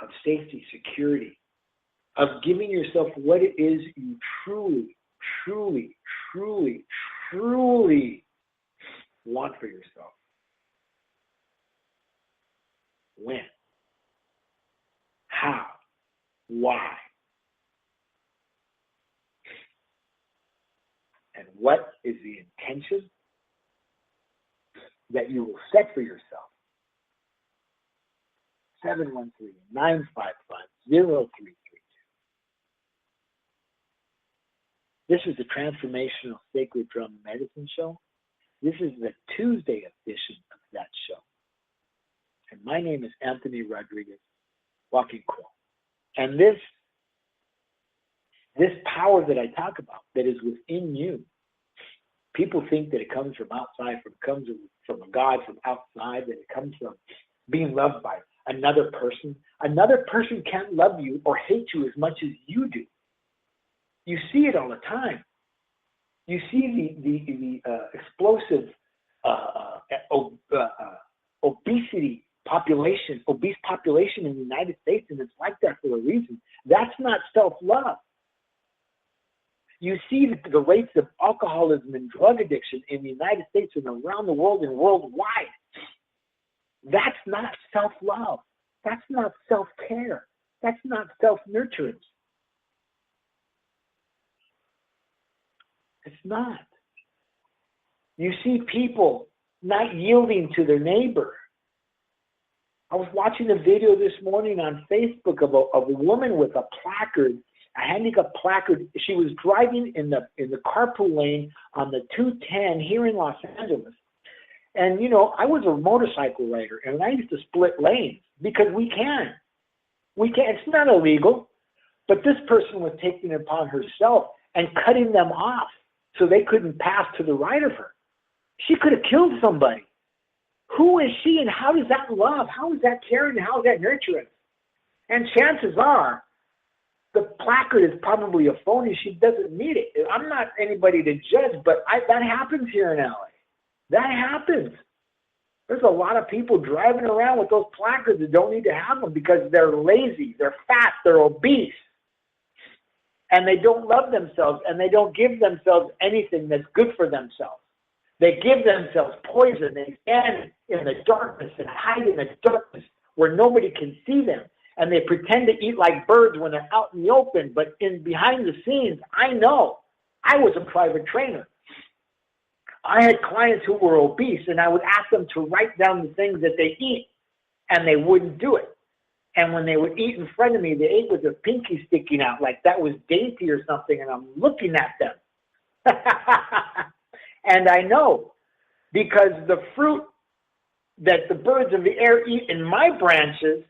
of safety, security, of giving yourself what it is you truly, truly, truly, truly want for yourself? When? How? Why? And what is the intention that you will set for yourself? 713-955-0332. This is the Transformational Sacred Drum Medicine Show. This is the Tuesday edition of that show. And my name is Anthony Rodriguez, Walking Crow. And this power that I talk about that is within you People think that it comes from outside, comes from a God from outside, that it comes from being loved by another person. Another person can't love you or hate you as much as you do. You see it all the time. You see the explosive obese population in the United States, and it's like that for a reason. That's not self-love. You see the rates of alcoholism and drug addiction in the United States and around the world and worldwide. That's not self-love. That's not self-care. That's not self-nurturance. It's not. You see people not yielding to their neighbor. I was watching a video this morning on Facebook of a woman with a placard, a handicap placard. She was driving in the carpool lane on the 210 here in Los Angeles. And, you know, I was a motorcycle rider, and I used to split lanes because we can. It's not illegal. But this person was taking it upon herself and cutting them off so they couldn't pass to the right of her. She could have killed somebody. Who is she, and how does that love? How is that caring? How is that nurturing? And chances are, the placard is probably a phony. She doesn't need it. I'm not anybody to judge, but that happens here in LA. That happens. There's a lot of people driving around with those placards that don't need to have them because they're lazy, they're fat, they're obese, and they don't love themselves, and they don't give themselves anything that's good for themselves. They give themselves poison. They stand in the darkness and hide in the darkness where nobody can see them. And they pretend to eat like birds when they're out in the open. But behind the scenes, I know. I was a private trainer. I had clients who were obese, and I would ask them to write down the things that they eat, and they wouldn't do it. And when they would eat in front of me, they ate with their pinky sticking out like that was dainty or something, and I'm looking at them. And I know, because the fruit that the birds of the air eat in my branches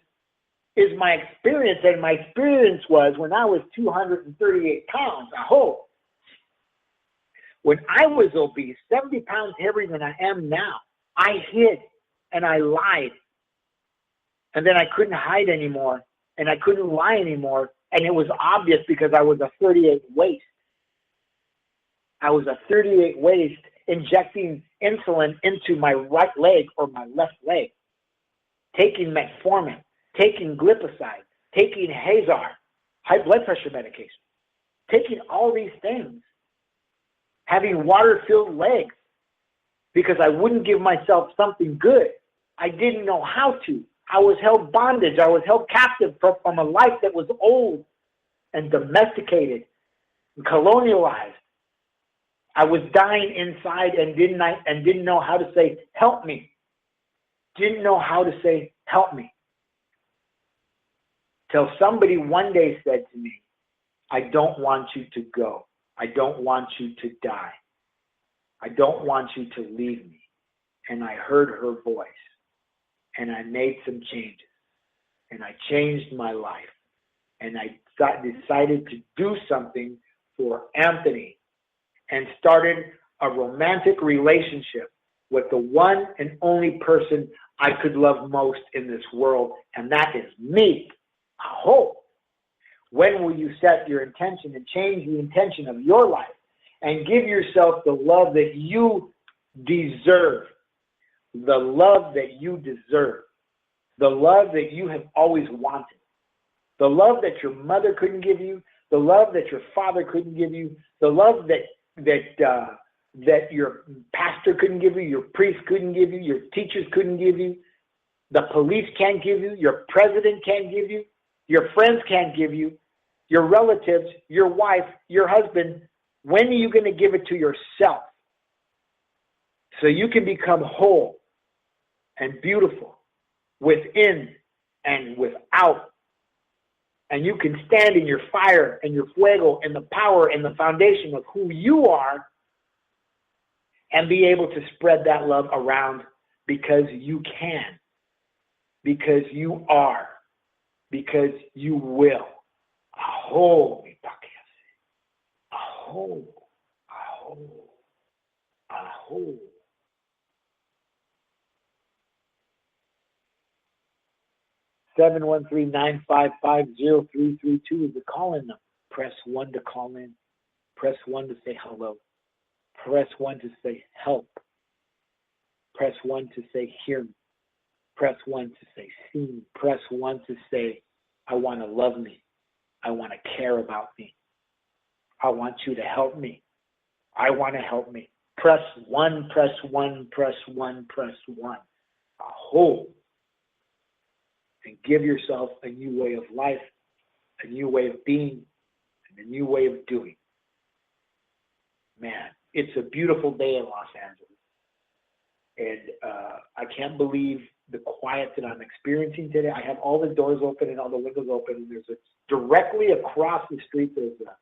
is my experience. And my experience was when I was 238 pounds, when I was obese, 70 pounds heavier than I am now, I hid and I lied. And then I couldn't hide anymore, and I couldn't lie anymore. And it was obvious because I was a 38 waist. I was a 38 waist injecting insulin into my right leg or my left leg, taking metformin, taking glipizide, taking Hazar, high blood pressure medication, taking all these things, having water-filled legs because I wouldn't give myself something good. I didn't know how to. I was held bondage. I was held captive from a life that was old and domesticated and colonialized. I was dying inside and didn't know how to say, help me. Didn't know how to say, help me. Till somebody one day said to me, I don't want you to go. I don't want you to die. I don't want you to leave me. And I heard her voice, and I made some changes, and I changed my life, and I decided to do something for Anthony, and started a romantic relationship with the one and only person I could love most in this world, and that is me. When will you set your intention and change the intention of your life and give yourself the love that you deserve? The love that you deserve. The love that you have always wanted. The love that your mother couldn't give you. The love that your father couldn't give you. The love that your pastor couldn't give you, your priest couldn't give you, your teachers couldn't give you, the police can't give you, your president can't give you, your friends can't give you, your relatives, your wife, your husband. When are you going to give it to yourself so you can become whole and beautiful within and without? And you can stand in your fire and your fuego and the power and the foundation of who you are and be able to spread that love around because you can, because you are, because you will. Aho, mi pakiasi. Aho, aho. Aho. Seven 713-955-0332 is the call-in number. Press 1 to call in. Press 1 to say hello. Press 1 to say help. Press 1 to say hear me. Press 1 to say see me. Press 1 to say I want to love me. I want to care about me. I want you to help me. I want to help me. Press 1, press 1, press 1, press 1. Aho. And give yourself a new way of life, a new way of being, and a new way of doing. Man, it's a beautiful day in Los Angeles. And I can't believe the quiet that I'm experiencing today. I have all the doors open and all the windows open. And there's directly across the street, there's a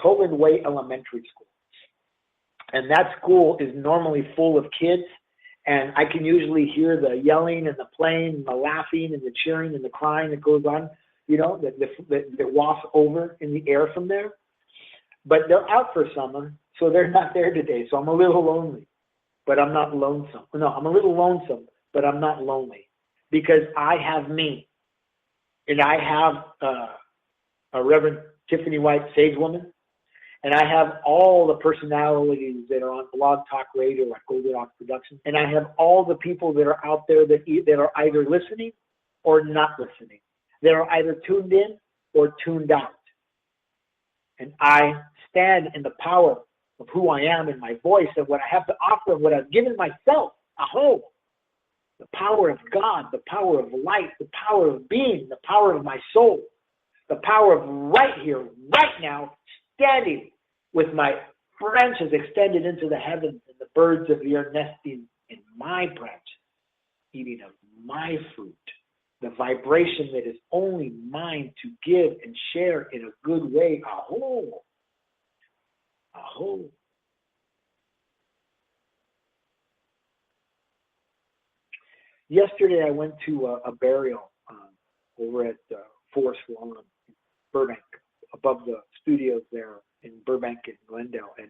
Poland Way Elementary School. And that school is normally full of kids. And I can usually hear the yelling and the playing and the laughing and the cheering and the crying that goes on, that wafts over in the air from there. But they're out for summer, so they're not there today. So I'm a little lonely, but I'm not lonesome. No, I'm a little lonesome, but I'm not lonely because I have me. And I have a Reverend Tiffany White, Sage Woman. And I have all the personalities that are on Blog Talk Radio like Goldilocks Productions. And I have all the people that are out there that are either listening or not listening. That are either tuned in or tuned out. And I stand in the power of who I am and my voice and what I have to offer and what I've given myself. Aho! The power of God, the power of light, the power of being, the power of my soul, the power of right here, right now, standing with my branches extended into the heavens and the birds of the air nesting in my branches, eating of my fruit, the vibration that is only mine to give and share in a good way. Aho! Aho! Yesterday I went to a burial over at Forest Lawn in Burbank, above the studios there in Burbank and Glendale, and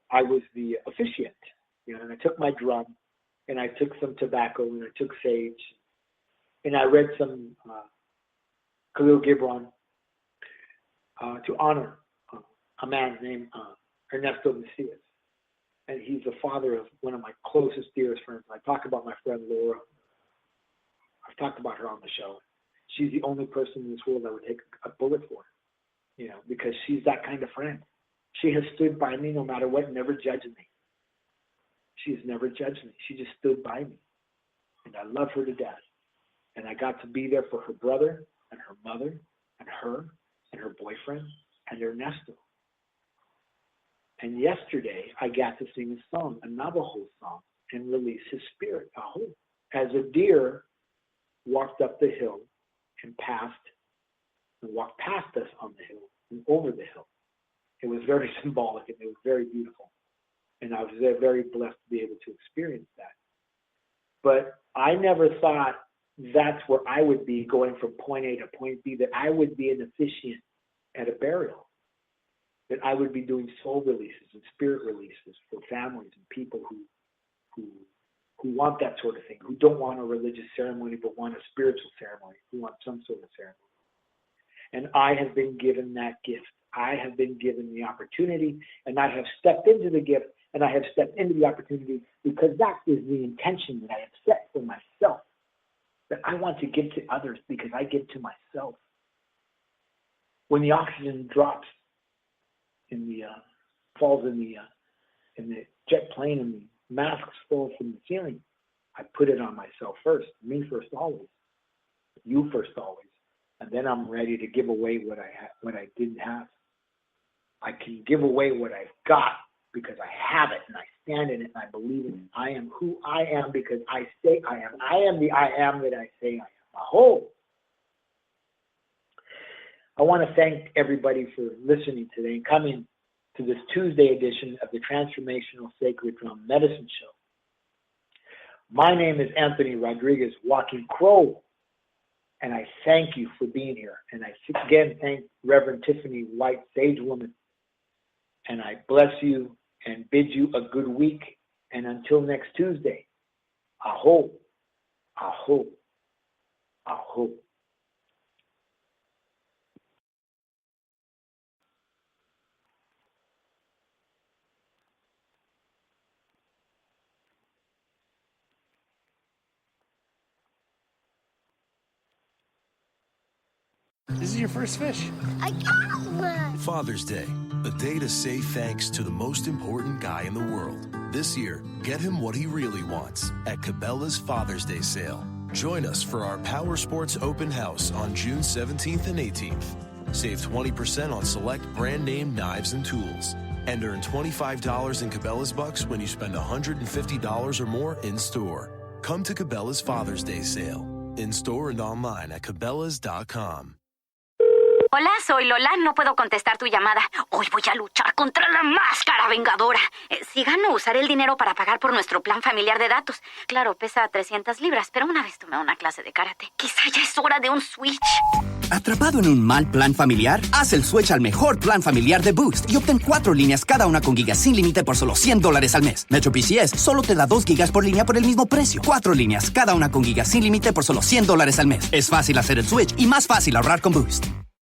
I was the officiant, and I took my drum, and I took some tobacco, and I took sage, and I read some Khalil Gibran to honor a man named Ernesto Macias, and he's the father of one of my closest, dearest friends. I talk about my friend Laura. I've talked about her on the show. She's the only person in this world that would take a bullet for, because she's that kind of friend. She has stood by me no matter what, never judged me. She's never judged me. She just stood by me. And I love her to death. And I got to be there for her brother and her mother and her boyfriend and Ernesto. And yesterday I got to sing a song, a Navajo song, and release his spirit. Aho. As a deer walked up the hill and walked past us on the hill and over the hill. It was very symbolic and it was very beautiful. And I was very blessed to be able to experience that. But I never thought that's where I would be going from point A to point B, that I would be an officiant at a burial, that I would be doing soul releases and spirit releases for families and people who want that sort of thing, who don't want a religious ceremony but want a spiritual ceremony, who want some sort of ceremony. And I have been given that gift. I have been given the opportunity, and I have stepped into the gift, and I have stepped into the opportunity because that is the intention that I have set for myself, that I want to give to others because I give to myself. When the oxygen drops falls in the jet plane and the masks fall from the ceiling, I put it on myself first, me first always, you first always, and then I'm ready to give away what I didn't have. I can give away what I've got because I have it and I stand in it and I believe in it. I am who I am because I say I am. I am the I am that I say I am. Aho! I want to thank everybody for listening today and coming to this Tuesday edition of the Transformational Sacred Drum Medicine Show. My name is Anthony Rodriguez, Walking Crow, and I thank you for being here. And I again thank Reverend Tiffany White, Sage Woman, and I bless you and bid you a good week. And until next Tuesday, aho, aho, aho. This is your first fish. I got one. Father's Day, a day to say thanks to the most important guy in the world. This year, get him what he really wants at Cabela's Father's Day sale. Join us for our Power Sports Open House on June 17th and 18th. Save 20% on select brand name knives and tools. And earn $25 in Cabela's bucks when you spend $150 or more in store. Come to Cabela's Father's Day sale. In store and online at Cabela's.com. Hola, soy Lola. No puedo contestar tu llamada. Hoy voy a luchar contra la máscara vengadora. Si gano, usaré el dinero para pagar por nuestro plan familiar de datos. Claro, pesa 300 libras, pero una vez tomé una clase de karate. Quizá ya es hora de un switch. ¿Atrapado en un mal plan familiar? Haz el switch al mejor plan familiar de Boost y obtén 4 líneas cada una con gigas sin límite por solo $100 al mes. Metro PCS solo te da 2 gigas por línea por el mismo precio. 4 líneas cada una con gigas sin límite por solo $100 al mes. Es fácil hacer el switch y más fácil ahorrar con Boost.